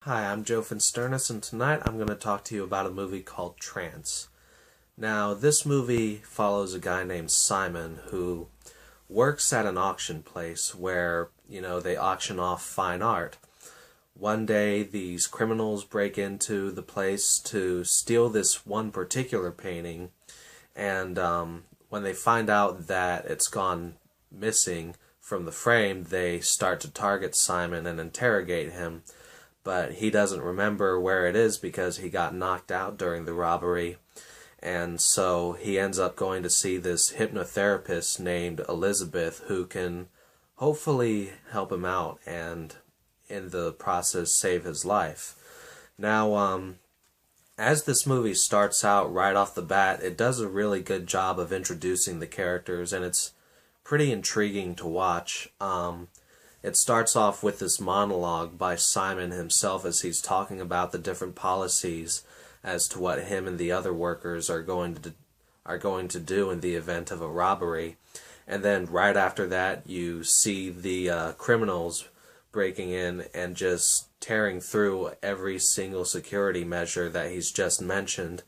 Hi, I'm Joe Finsternis, and tonight I'm going to talk to you about a movie called Trance. Now, this movie follows a guy named Simon who works at an auction place where, they auction off fine art. One day, these criminals break into the place to steal this one particular painting, and when they find out that it's gone missing from the frame, they start to target Simon and interrogate him, but he doesn't remember where it is because he got knocked out during the robbery. And so he ends up going to see this hypnotherapist named Elizabeth who can hopefully help him out and in the process save his life. Now, as this movie starts out right off the bat, it does a really good job of introducing the characters, and it's pretty intriguing to watch. It starts off with this monologue by Simon himself as he's talking about the different policies as to what him and the other workers are going to do in the event of a robbery. And then right after that, you see the criminals breaking in and just tearing through every single security measure that he's just mentioned.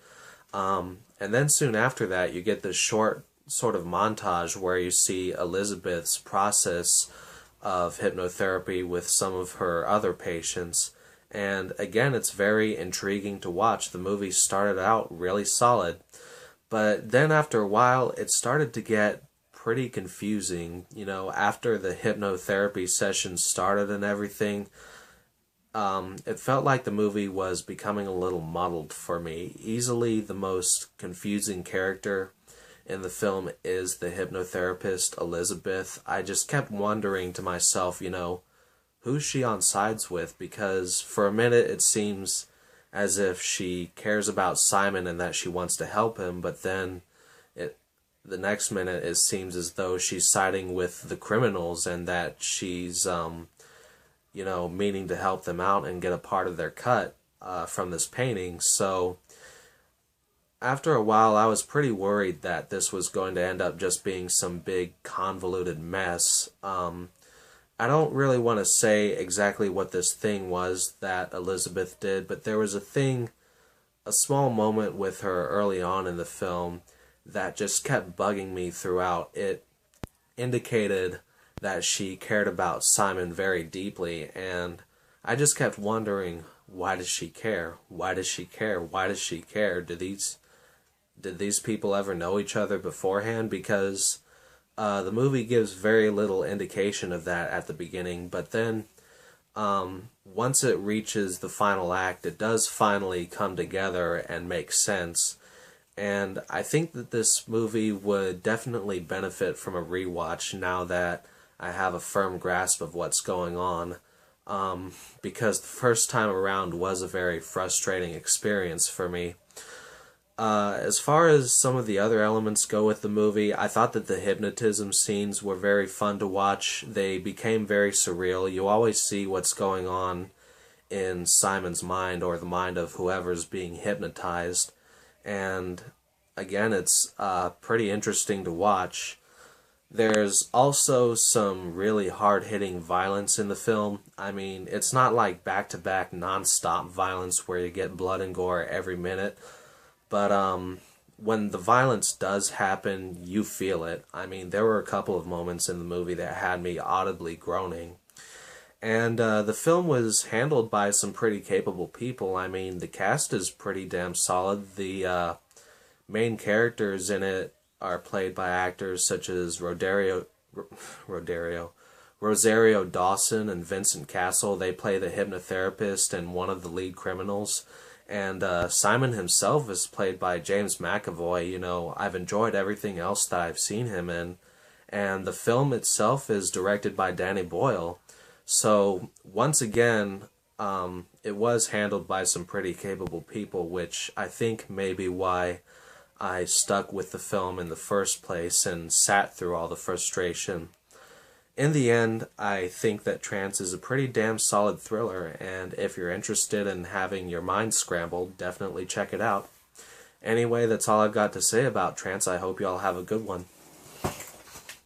And then soon after that, you get this short sort of montage where you see Elizabeth's process of hypnotherapy with some of her other patients. And again, it's very intriguing to watch. The movie started out really solid, but then after a while, it started to get pretty confusing. After the hypnotherapy session started and everything, it felt like the movie was becoming a little muddled for me. Easily the most confusing character in the film is the hypnotherapist, Elizabeth. I just kept wondering to myself, who's she on sides with? Because for a minute it seems as if she cares about Simon and that she wants to help him, but then the next minute it seems as though she's siding with the criminals and that she's, meaning to help them out and get a part of their cut from this painting. So after a while, I was pretty worried that this was going to end up just being some big convoluted mess. I don't really want to say exactly what this thing was that Elizabeth did, but there was a small moment with her early on in the film that just kept bugging me throughout. It indicated that she cared about Simon very deeply, and I just kept wondering, why does she care? Why does she care? Why does she care? Did these people ever know each other beforehand? Because the movie gives very little indication of that at the beginning, but then once it reaches the final act, it does finally come together and make sense. And I think that this movie would definitely benefit from a rewatch now that I have a firm grasp of what's going on, because the first time around was a very frustrating experience for me. As far as some of the other elements go with the movie, I thought that the hypnotism scenes were very fun to watch. They became very surreal. You always see what's going on in Simon's mind or the mind of whoever's being hypnotized. And again, it's pretty interesting to watch. There's also some really hard-hitting violence in the film. I mean, it's not like back-to-back non-stop violence where you get blood and gore every minute. But when the violence does happen, you feel it. I mean, there were a couple of moments in the movie that had me audibly groaning. And the film was handled by some pretty capable people. I mean, the cast is pretty damn solid. The main characters in it are played by actors such as Rosario Dawson and Vincent Castle. They play the hypnotherapist and one of the lead criminals. And Simon himself is played by James McAvoy. I've enjoyed everything else that I've seen him in. And the film itself is directed by Danny Boyle. So, once again, it was handled by some pretty capable people, which I think may be why I stuck with the film in the first place and sat through all the frustration. In the end, I think that Trance is a pretty damn solid thriller, and if you're interested in having your mind scrambled, definitely check it out. Anyway, that's all I've got to say about Trance. I hope you all have a good one.